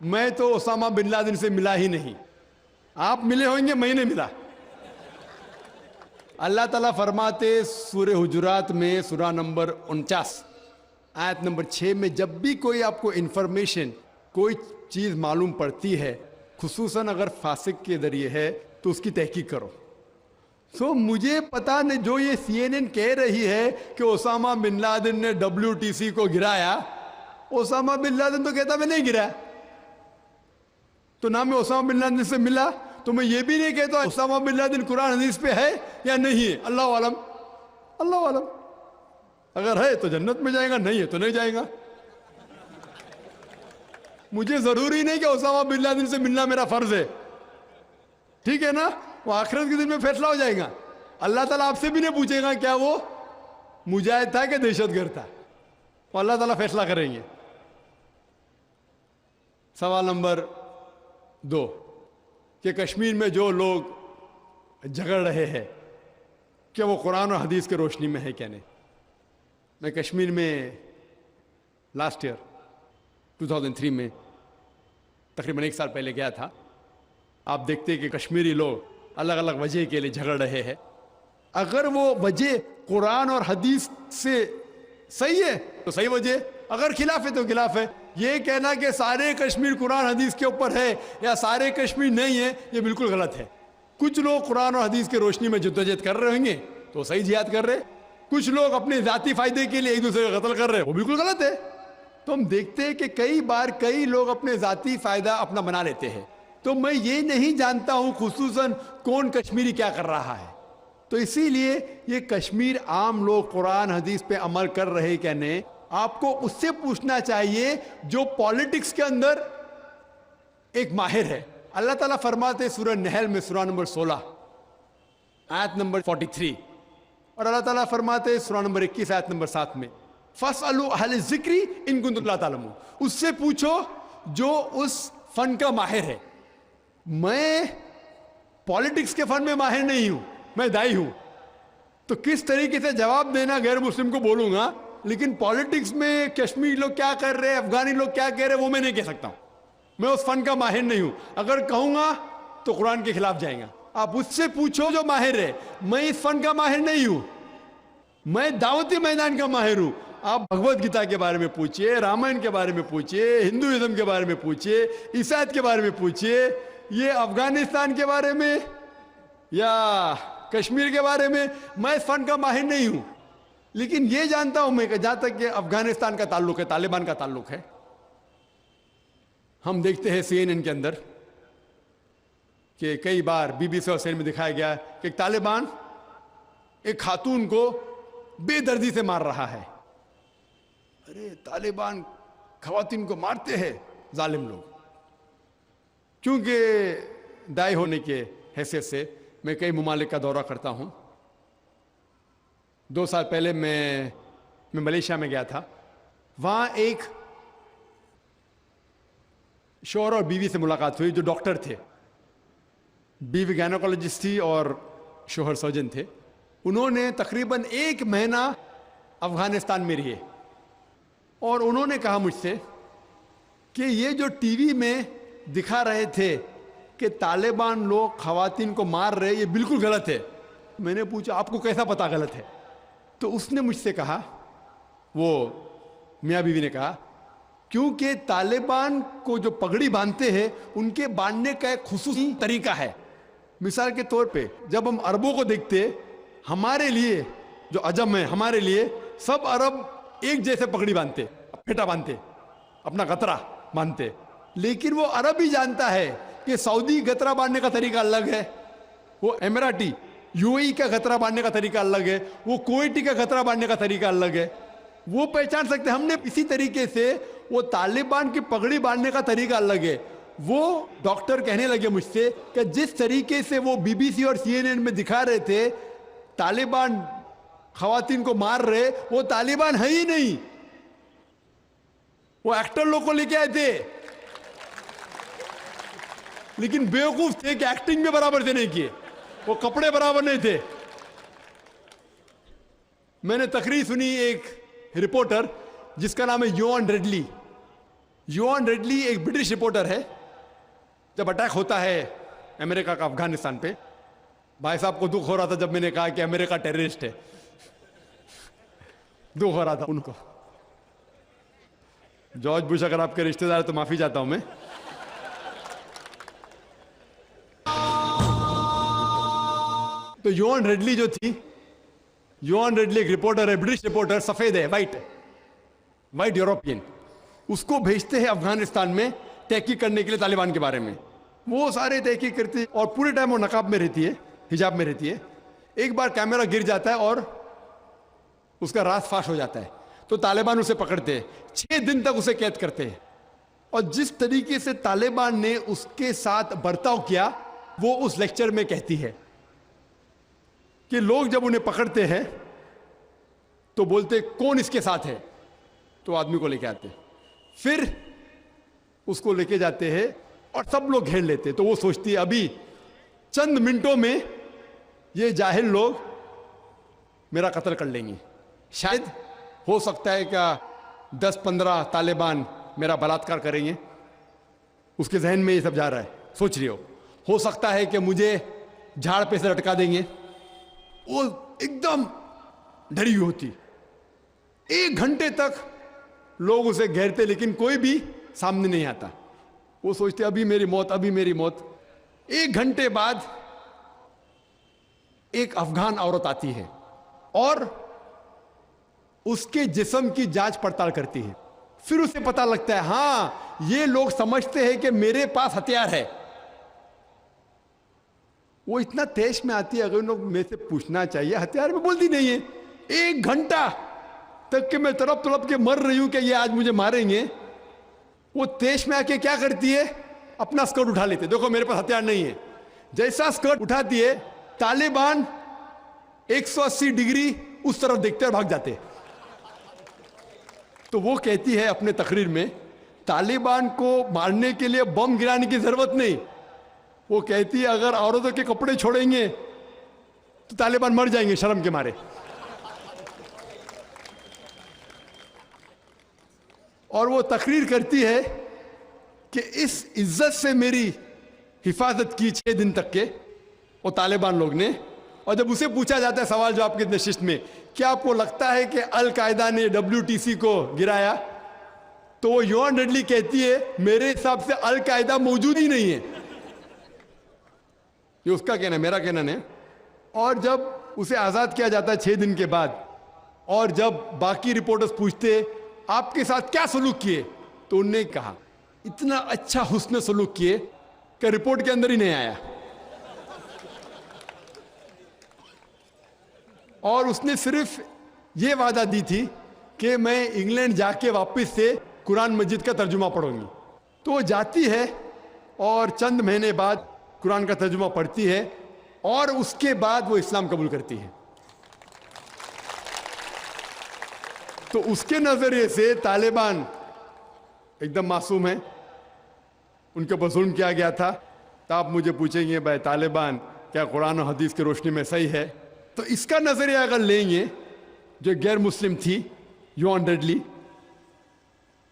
میں تو Usama bin Laden سے ملا ہی نہیں. آپ ملے ہوں گے, میں نہیں ملا. اللہ تعالیٰ فرماتے سورہ حجرات میں سورہ نمبر 49 آیت نمبر 6 میں, جب بھی کوئی آپ کو انفارمیشن کوئی چیز معلوم پڑتی ہے, خصوصاً اگر فاسق کے ذریعے ہے, تو اس کی تحقیق کرو. سو مجھے پتا نہیں, جو یہ CNN کہہ رہی ہے کہ اسامہ بن لادن نے WTC کو گرایا, اسامہ بن لادن تو کہتا میں نہیں گرایا. تو نہ میں اسامہ بن لادن سے ملا, تو میں یہ بھی نہیں کہتا اسامہ بن لادن قرآن حدیث پہ ہے یا نہیں ہے. اللہ عالم, اللہ عالم. اگر ہے تو جنت میں جائے گا, نہیں ہے تو نہیں جائے گا. مجھے ضروری نہیں کہ اسامہ بن لادن سے ملنا میرا فرض ہے, ٹھیک ہے نا. وہ آخرت کے دن میں فیصلہ ہو جائے گا. اللہ تعالیٰ آپ سے بھی نہیں پوچھے گا کیا وہ مجاہد تھا کہ دہشت گرد تھا, وہ اللہ تعالیٰ فیصلہ کریں گے. سوال نمبر 2 کہ کشمیر میں جو لوگ جھگڑ رہے ہیں کیا وہ قرآن اور حدیث کے روشنی میں ہے کیا نہیں. میں کشمیر میں لاسٹ ایئر 2003 میں تقریباً 1 سال پہلے گیا تھا. آپ دیکھتے ہیں کہ کشمیری لوگ الگ الگ وجہ کے لیے جھگڑ رہے ہیں. اگر وہ وجہ قرآن اور حدیث سے صحیح ہے تو صحیح وجہ, اگر خلاف ہے تو خلاف ہے. یہ کہنا کہ سارے کشمیر قرآن حدیث کے اوپر ہے یا سارے کشمیر نہیں ہے, یہ بالکل غلط ہے. کچھ لوگ قرآن اور حدیث کی روشنی میں جدوجہد کر رہے ہوں گے تو صحیح جہاد کر رہے, کچھ لوگ اپنے ذاتی فائدے کے لیے ایک دوسرے کا قتل کر رہے, وہ بالکل غلط ہے. تو ہم دیکھتے ہیں کہ کئی بار کئی لوگ اپنے ذاتی فائدہ اپنا بنا لیتے ہیں. تو میں یہ نہیں جانتا ہوں خصوصاً کون کشمیری کیا کر رہا ہے. تو اسی لیے یہ کشمیر عام لوگ قرآن حدیث پہ عمل کر رہے کیا نہیں, آپ کو اس سے پوچھنا چاہیے جو پالیٹکس کے اندر ایک ماہر ہے. اللہ تعالیٰ فرماتے سورہ نحل میں سورہ نمبر 16 آیت نمبر 43, اور اللہ تعالیٰ فرماتے سورہ نمبر 21 آیت نمبر 7 میں فَاسْأَلُوا أَهْلَ الذِّكْرِ إِن كُنتُمْ لَا تَعْلَمُونَ. اس سے پوچھو جو اس فن کا ماہر ہے. میں پالیٹکس کے فن میں ماہر نہیں ہوں, میں دائی ہوں, تو کس طریقے سے جواب دینا غیر مسلم کو بولوں گا. لیکن پالیٹکس میں کشمیری لوگ کیا کر رہے ہیں, افغانی لوگ کیا کہہ رہے ہیں, وہ میں نہیں کہہ سکتا ہوں. میں اس فن کا ماہر نہیں ہوں. اگر کہوں گا تو قرآن کے خلاف جائیں گا. آپ اس سے پوچھو جو ماہر ہے. میں اس فن کا ماہر نہیں ہوں, میں دعوتی میدان کا ماہر ہوں. آپ بھگوت گیتا کے بارے میں پوچھئے, رامائن کے بارے میں پوچھئے, ہندوازم کے بارے میں پوچھئے, عیسائیت کے بارے میں پوچھئے, یہ افغانستان کے بارے میں یا کشمیر کے بارے میں. میں اس فن کا ماہر نہیں ہوں, لیکن یہ جانتا ہوں میں کہ جہاں تک کہ افغانستان کا تعلق ہے, طالبان کا تعلق ہے, ہم دیکھتے ہیں CNN کے اندر کہ کئی بار BBC اور CNN میں دکھایا گیا کہ طالبان ایک خاتون کو بے دردی سے مار رہا ہے. ارے طالبان خواتین کو مارتے ہیں ظالم لوگ. کیونکہ دائی ہونے کے حیثیت سے میں کئی ممالک کا دورہ کرتا ہوں. 2 سال پہلے میں ملیشیا میں گیا تھا. وہاں ایک شوہر اور بیوی سے ملاقات ہوئی جو ڈاکٹر تھے. بیوی گائنوکالوجسٹ تھی اور شوہر سرجن تھے. انہوں نے تقریباً 1 مہینہ افغانستان میں رہے, اور انہوں نے کہا مجھ سے کہ یہ جو ٹی وی میں دکھا رہے تھے کہ طالبان لوگ خواتین کو مار رہے, یہ بالکل غلط ہے. میں نے پوچھا آپ کو کیسا پتا غلط ہے؟ تو اس نے مجھ سے کہا, وہ میاں بیوی نے کہا, کیونکہ طالبان کو جو پگڑی باندھتے ہیں ان کے باندھنے کا ایک خصوصی طریقہ ہے. مثال کے طور پہ جب ہم عربوں کو دیکھتے, ہمارے لیے جو عجم ہے, ہمارے لیے سب عرب ایک جیسے پگڑی باندھتے, پھیٹا باندھتے, اپنا غترہ باندھتے. لیکن وہ عرب ہی جانتا ہے کہ سعودی غترہ باندھنے کا طریقہ الگ ہے, وہ اماراتی UAE کا غترہ باندھنے کا طریقہ الگ ہے, وہ کویٹی کا غترہ باندھنے کا طریقہ الگ ہے. وہ پہچان سکتے. ہم نے اسی طریقے سے وہ طالبان کی پگڑی باندھنے کا طریقہ الگ ہے. وہ ڈاکٹر کہنے لگے مجھ سے کہ جس طریقے سے وہ BBC اور CNN میں دکھا رہے تھے طالبان خواتین کو مار رہے, وہ طالبان ہے ہی نہیں, وہ ایکٹر لوگ کو لے کے آئے تھے, لیکن بیوقوف تھے کہ ایکٹنگ میں برابر سے نہیں کیے, وہ کپڑے برابر نہیں تھے. میں نے تقریر سنی ایک رپورٹر جس کا نام ہے یوان ریڈلی, یوان ریڈلی ایک برٹش رپورٹر ہے. جب اٹیک ہوتا ہے امریکہ کا افغانستان پہ, بھائی صاحب کو دکھ ہو رہا تھا جب میں نے کہا کہ امریکہ ٹیررسٹ ہے, دکھ ہو رہا تھا ان کو. جارج بش اگر آپ کے رشتہ دار تو معافی چاہتا ہوں میں. تو یوان ریڈلی جو تھی, یوان ریڈلی ایک رپورٹر ہے, برٹش رپورٹر, سفید ہے, وائٹ یوروپین. اس کو بھیجتے ہیں افغانستان میں تحقیق کرنے کے لیے طالبان کے بارے میں. وہ سارے تحقیق کرتے ہیں اور پورے ٹائم وہ نقاب میں رہتی ہے, حجاب میں رہتی ہے. ایک بار کیمرہ گر جاتا ہے اور اس کا راز فاش ہو جاتا ہے, تو طالبان اسے پکڑتے ہیں, 6 دن تک اسے قید کرتے ہیں. اور جس طریقے سے طالبان نے اس کے ساتھ برتاؤ کیا وہ اس لیکچر میں کہتی ہے کہ لوگ جب انہیں پکڑتے ہیں تو بولتے کون اس کے ساتھ ہے, تو آدمی کو لے کے آتے, پھر اس کو لے کے جاتے ہیں اور سب لوگ گھیر لیتے. تو وہ سوچتی ہے ابھی چند منٹوں میں یہ جاہل لوگ میرا قتل کر لیں گے. شاید ہو سکتا ہے کہ 10-15 طالبان میرا بلاತ್ಕಾರ کریں گے. اس کے ذہن میں یہ سب جا رہا ہے, سوچ رہی ہو سکتا ہے کہ مجھے جھاڑ پہ سے لٹکا دیں گے. وہ ایک دم ڈری ہوئی ہوتی. 1 گھنٹے تک لوگ اسے گھیرتے لیکن کوئی بھی سامنے نہیں آتا. وہ سوچتے ابھی میری موت, ابھی میری موت. 1 گھنٹے بعد ایک افغان عورت آتی ہے اور اس کے جسم کی جانچ پڑتال کرتی ہے. پھر اسے پتا لگتا ہے ہاں یہ لوگ سمجھتے ہیں کہ میرے پاس ہتھیار ہے. وہ اتنا تیش میں آتی ہے, اگر ان لوگ میں سے پوچھنا چاہیے ہتھیار میں, بولتی نہیں ہے. 1 گھنٹہ تک کہ میں تڑپ کے مر رہی ہوں کہ یہ آج مجھے ماریں گے. وہ تیش میں آ کے کیا کرتی ہے, اپنا اسکرٹ اٹھا لیتے, دیکھو میرے پاس ہتھیار نہیں ہے. جیسا اسکرٹ اٹھاتی ہے طالبان 180 ڈگری اس طرف دیکھتے اور بھاگ جاتے. تو وہ کہتی ہے اپنے تقریر میں طالبان کو مارنے کے لیے بم گرانے کی ضرورت نہیں. وہ کہتی ہے اگر عورتوں کے کپڑے چھوڑیں گے تو طالبان مر جائیں گے شرم کے مارے. اور وہ تقریر کرتی ہے کہ اس عزت سے میری حفاظت کی 6 دن تک کے وہ طالبان لوگ نے. اور جب اسے پوچھا جاتا ہے سوال جواب کی نشست میں کیا آپ کو لگتا ہے کہ القاعدہ نے WTC کو گرایا, تو وہ یوان ریڈلی کہتی ہے میرے حساب سے القاعدہ موجود ہی نہیں ہے. یہ اس کا کہنا ہے, میرا کہنا نہیں. اور جب اسے آزاد کیا جاتا ہے 6 دن کے بعد, اور جب باقی رپورٹرز پوچھتے آپ کے ساتھ کیا سلوک کیے, تو انہوں نے کہا اتنا اچھا حسن سلوک کیے کہ رپورٹ کے اندر ہی نہیں آیا. اور اس نے صرف یہ وعدہ دی تھی کہ میں انگلینڈ جا کے واپس سے قرآن مجید کا ترجمہ پڑھوں گی. تو وہ جاتی ہے اور چند مہینے بعد قرآن کا ترجمہ پڑھتی ہے اور اس کے بعد وہ اسلام قبول کرتی ہے. تو اس کے نظریے سے طالبان ایک دم معصوم ہیں, ان کے اوپر ظلم کیا گیا تھا. تو آپ مجھے پوچھیں گے بھائی طالبان کیا قرآن و حدیث کی روشنی میں صحیح ہے؟ تو اس کا نظریہ اگر لیں گے, جو غیر مسلم تھی یوان ریڈلی,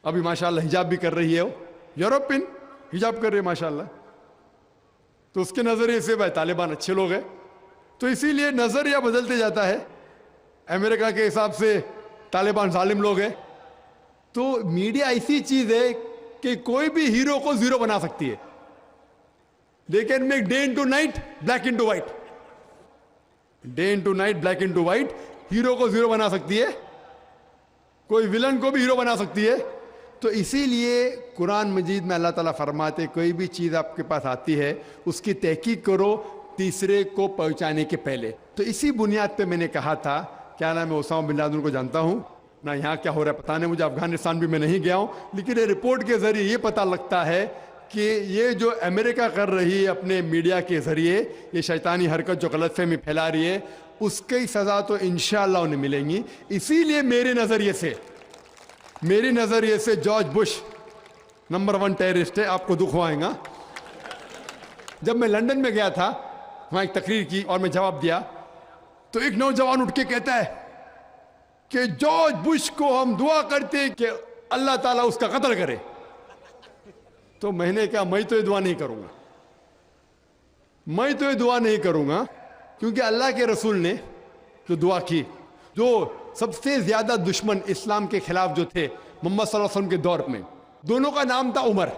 ابھی ماشاءاللہ حجاب بھی کر رہی ہے, وہ یوروپین حجاب کر رہی ہے ماشاءاللہ, تو اس کے نظریے سے بھائی طالبان اچھے لوگ ہیں. تو اسی لیے نظریہ بدلتے جاتا ہے. امریکہ کے حساب سے طالبان ظالم لوگ ہیں. تو میڈیا ایسی چیز ہے کہ کوئی بھی ہیرو کو زیرو بنا سکتی ہے. They can make day into night, black into white. Day into night, black into white. Hero کو زیرو بنا سکتی ہے, کوئی ولن کو بھی ہیرو بنا سکتی ہے. تو اسی لیے قرآن مجید میں اللہ تعالیٰ فرماتے کوئی بھی چیز آپ کے پاس آتی ہے اس کی تحقیق کرو تیسرے کو پہنچانے کے پہلے. تو اسی بنیاد پہ میں نے کہا تھا کیا نام ہے, اسامہ بن لادن کو جانتا ہوں نہ, یہاں کیا ہو رہا ہے پتہ نہیں مجھے, افغانستان بھی میں نہیں گیا ہوں, لیکن یہ رپورٹ کے ذریعے یہ پتہ لگتا ہے کہ یہ جو امریکہ کر رہی ہے اپنے میڈیا کے ذریعے یہ شیطانی حرکت جو غلط فہمی پھیلا رہی ہے, اس کی سزا تو انشاءاللہ انہیں ملیں گی. اسی لیے میرے نظریے سے جارج بش نمبر 1 ٹیررسٹ ہے. آپ کو دکھ آئے گا. جب میں لندن میں گیا تھا, وہاں ایک تقریر کی اور میں جواب دیا, تو ایک نوجوان اٹھ کے کہتا ہے کہ جارج بش کو ہم دعا کرتے ہیں کہ اللہ تعالیٰ اس کا قتل کرے. تو میں نے کہا میں تو یہ دعا نہیں کروں گا, میں تو یہ دعا نہیں کروں گا, کیونکہ اللہ کے رسول نے جو دعا کی, جو سب سے زیادہ دشمن اسلام کے خلاف جو تھے محمد صلی اللہ علیہ وسلم کے دور میں, دونوں کا نام تھا عمر,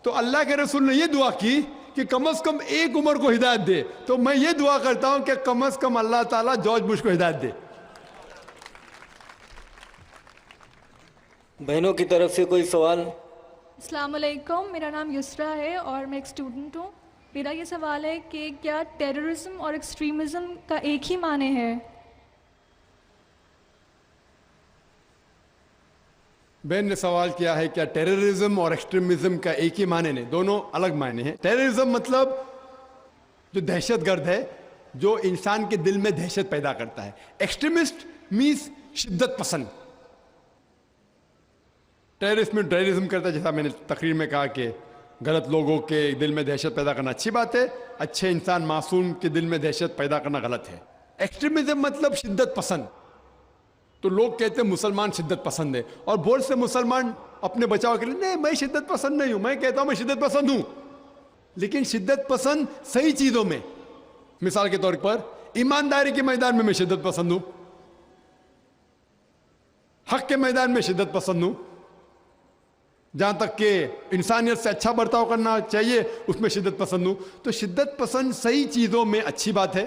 تو اللہ کے رسول نے یہ دعا کی کہ کم از کم ایک عمر کو ہدایت دے, تو میں یہ دعا کرتا ہوں کہ کم از کم اللہ تعالیٰ جارج بش کو ہدایت دے. بہنوں کی طرف سے کوئی سوال؟ السلام علیکم, میرا نام یسرا ہے اور میں ایک اسٹوڈنٹ ہوں. میرا یہ سوال ہے کہ کیا ٹیررزم اور ایکسٹریمزم کا ایک ہی معنی ہے؟ بہن نے سوال کیا ہے کیا ٹیررزم اور ایکسٹریمزم کا ایک ہی معنی نہیں, دونوں الگ معنی ہیں. ٹیررزم مطلب جو دہشت گرد ہے, جو انسان کے دل میں دہشت پیدا کرتا ہے. ایکسٹریمسٹ مینس شدت پسند. ٹیررسٹ میں ٹیررزم کرتا ہے, جیسا میں نے تقریر میں کہا کہ غلط لوگوں کے دل میں دہشت پیدا کرنا اچھی بات ہے, اچھے انسان معصوم کے دل میں دہشت پیدا کرنا غلط ہے. ایکسٹریمزم مطلب شدت پسند. تو لوگ کہتے ہیں مسلمان شدت پسند ہے, اور بہت سے مسلمان اپنے بچاؤ کے لیے نہیں میں شدت پسند نہیں ہوں, میں کہتا ہوں میں شدت پسند ہوں, لیکن شدت پسند صحیح چیزوں میں. مثال کے طور پر ایمانداری کے میدان میں شدت پسند ہوں, حق کے میدان میں شدت پسند ہوں, جہاں تک کہ انسانیت سے اچھا برتاؤ کرنا چاہیے اس میں شدت پسند ہوں. تو شدت پسند صحیح چیزوں میں اچھی بات ہے.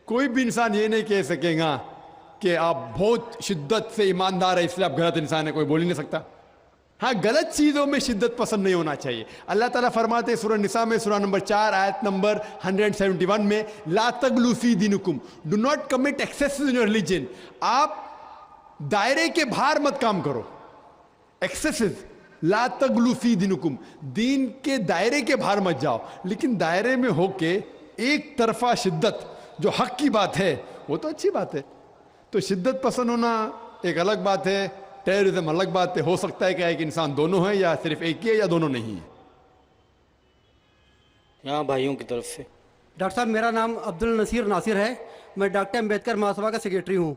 کوئی بھی انسان یہ نہیں کہہ سکے گا کہ آپ بہت شدت سے ایماندار ہے اس لیے آپ غلط انسان ہے, کوئی بول ہی نہیں سکتا. ہاں غلط چیزوں میں شدت پسند نہیں ہونا چاہیے. اللہ تعالیٰ فرماتے ہیں سورہ نساء میں سورہ نمبر 4 آیت نمبر 171 میں لا تغلوا فی دینکم, do not commit excesses in your religion. آپ دائرے کے باہر مت کام کرو. ایکسیسز, لا تغلوا فی دینکم, دین کے دائرے کے باہر مت جاؤ, لیکن دائرے میں ہو کے ایک طرفہ شدت جو حق کی بات ہے وہ تو اچھی بات ہے. تو شدت پسند ہونا ایک الگ بات ہے, ٹیررزم الگ بات ہے. ہو سکتا ہے کہ ایک انسان دونوں ہے یا صرف ایک ہی ہے یا دونوں نہیں ہے. یہاں بھائیوں کی طرف سے. ڈاکٹر صاحب میرا نام عبد النصیر ناصر ہے, میں ڈاکٹر امبیڈکر مہاسبھا کا سیکریٹری ہوں.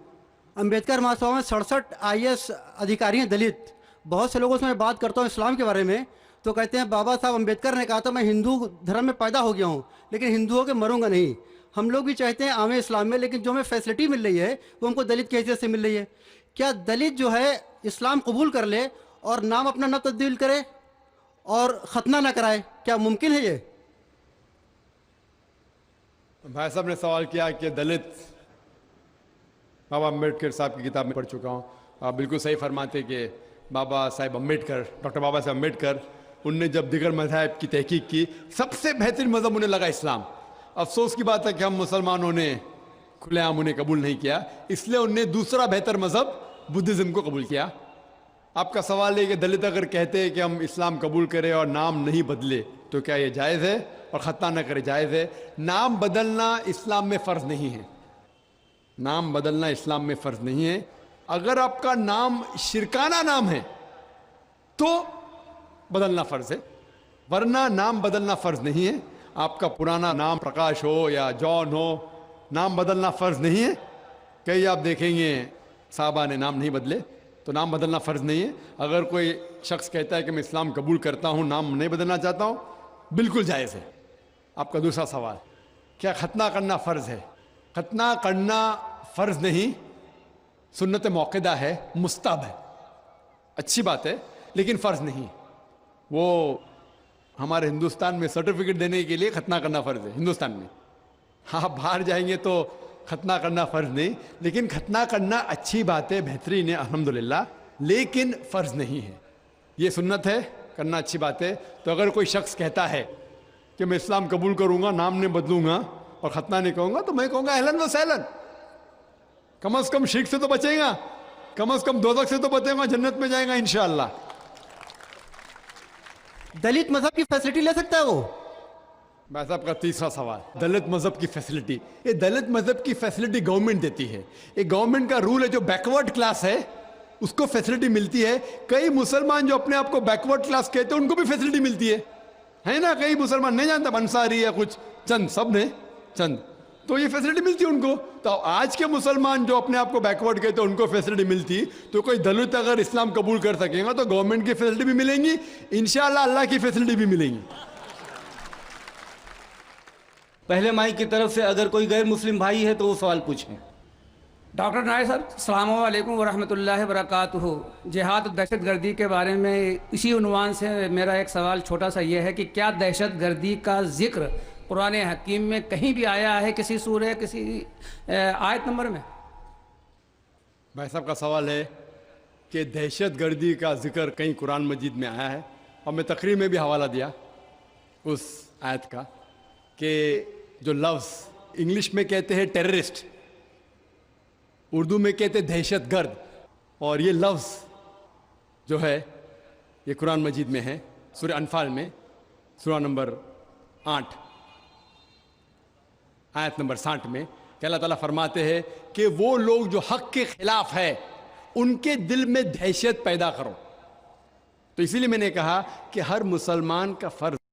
امبیڈکر مہاسبھا میں 67 IAS ادھیکاری ہیں دلت. بہت سے لوگوں سے میں بات کرتا ہوں اسلام کے بارے میں تو کہتے ہیں بابا صاحب امبیڈکر نے کہا تھا میں ہندو دھرم میں پیدا ہو گیا ہوں لیکن ہندوؤں کے مروں گا نہیں. ہم لوگ بھی چاہتے ہیں عام اسلام میں, لیکن جو ہمیں فیسلٹی مل رہی ہے وہ ہم کو دلت کی حیثیت سے مل رہی ہے. کیا دلت جو ہے اسلام قبول کر لے اور نام اپنا نہ تبدیل کرے اور ختنہ نہ کرائے, کیا ممکن ہے یہ؟ بھائی صاحب نے سوال کیا کہ دلت, بابا امبیڈکر صاحب کی کتاب میں پڑھ چکا ہوں. آپ بالکل صحیح فرماتے کہ بابا صاحب امبیڈکر, ڈاکٹر بابا صاحب امبیڈکر, ان نے جب دیگر مذاہب کی تحقیق کی سب سے بہترین مذہب انہیں لگا اسلام. افسوس کی بات ہے کہ ہم مسلمانوں نے کھلے عام انہیں قبول نہیں کیا, اس لیے انہوں نے دوسرا بہتر مذہب بدھزم کو قبول کیا. آپ کا سوال ہے کہ دلت اگر کہتے ہیں کہ ہم اسلام قبول کریں اور نام نہیں بدلے تو کیا یہ جائز ہے, اور ختنہ نہ کرے جائز ہے؟ نام بدلنا اسلام میں فرض نہیں ہے. نام بدلنا اسلام میں فرض نہیں ہے. اگر آپ کا نام شرکانہ نام ہے تو بدلنا فرض ہے, ورنہ نام بدلنا فرض نہیں ہے. آپ کا پرانا نام پرکاش ہو یا جان ہو, نام بدلنا فرض نہیں ہے. کئی آپ دیکھیں گے صحابہ نے نام نہیں بدلے, تو نام بدلنا فرض نہیں ہے. اگر کوئی شخص کہتا ہے کہ میں اسلام قبول کرتا ہوں, نام نہیں بدلنا چاہتا ہوں, بالکل جائز ہے. آپ کا دوسرا سوال, کیا ختنہ کرنا فرض ہے؟ ختنہ کرنا فرض نہیں, سنت موقدہ ہے, مستحب ہے, اچھی بات ہے, لیکن فرض نہیں. وہ ہمارے ہندوستان میں سرٹیفکیٹ دینے کے لیے ختنہ کرنا فرض ہے ہندوستان میں. ہاں باہر جائیں گے تو ختنہ کرنا فرض نہیں, لیکن ختنہ کرنا اچھی بات ہے, بہترین ہے الحمدللہ, لیکن فرض نہیں ہے. یہ سنت ہے, کرنا اچھی بات ہے. تو اگر کوئی شخص کہتا ہے کہ میں اسلام قبول کروں گا, نام نہیں بدلوں گا اور ختنہ نہیں کہوں گا, تو میں کہوں گا اہلاً و سہلاً. کم از کم شرک سے تو بچیں گا, کم از کم دوزخ سے تو بچیں گا, جنت میں جائیں گا انشاءاللہ. دلت مذہب کی فیسلٹی لے سکتا ہے وہ؟ بھائی صاحب کا تیسرا سوال, دلت مذہب کی فیسلٹی. یہ دلت مذہب کی فیسلٹی گورنمنٹ دیتی ہے. یہ گورنمنٹ کا رول ہے, جو بیکورڈ کلاس ہے اس کو فیسلٹی ملتی ہے. کئی مسلمان جو اپنے آپ کو بیکورڈ کلاس کہتے ہیں ان کو بھی فیسلٹی ملتی ہے نا. کئی مسلمان نہیں جانتا انصاری یا کچھ, چند, سب نے چند. تو یہ فیسلٹی ملتی ان کو. تو آج کے مسلمان جو اپنے آپ کو بیکورڈ کہتے ہیں ان کو فیسلٹی ملتی, تو کوئی دلت اگر اسلام قبول کر سکے گا تو گورنمنٹ کی فیسلٹی بھی ملیں گی, انشاءاللہ اللہ کی فیسلٹی بھی ملیں گی. پہلے مائی کی طرف سے اگر کوئی غیر مسلم بھائی ہے تو وہ سوال پوچھیں. ڈاکٹر نائب صاحب السلام علیکم ورحمۃ اللہ وبرکاتہ. جہاد و دہشت گردی کے بارے میں اسی عنوان سے میرا ایک سوال چھوٹا سا یہ ہے کہ کیا دہشت گردی کا ذکر قرآن حکیم میں کہیں بھی آیا ہے, کسی سورہ, کسی آیت نمبر میں؟ بھائی صاحب کا سوال ہے کہ دہشت گردی کا ذکر کہیں قرآن مجید میں آیا ہے, اور میں تقریر میں بھی حوالہ دیا اس آیت کا کہ جو لفظ انگلش میں کہتے ہیں ٹیررسٹ, اردو میں کہتے ہیں دہشت گرد, اور یہ لفظ جو ہے یہ قرآن مجید میں ہے سورہ انفال میں, سورہ نمبر 8 آیت نمبر 60 میں, کہ اللہ تعالیٰ فرماتے ہیں کہ وہ لوگ جو حق کے خلاف ہے ان کے دل میں دہشت پیدا کرو. تو اسی لیے میں نے کہا کہ ہر مسلمان کا فرض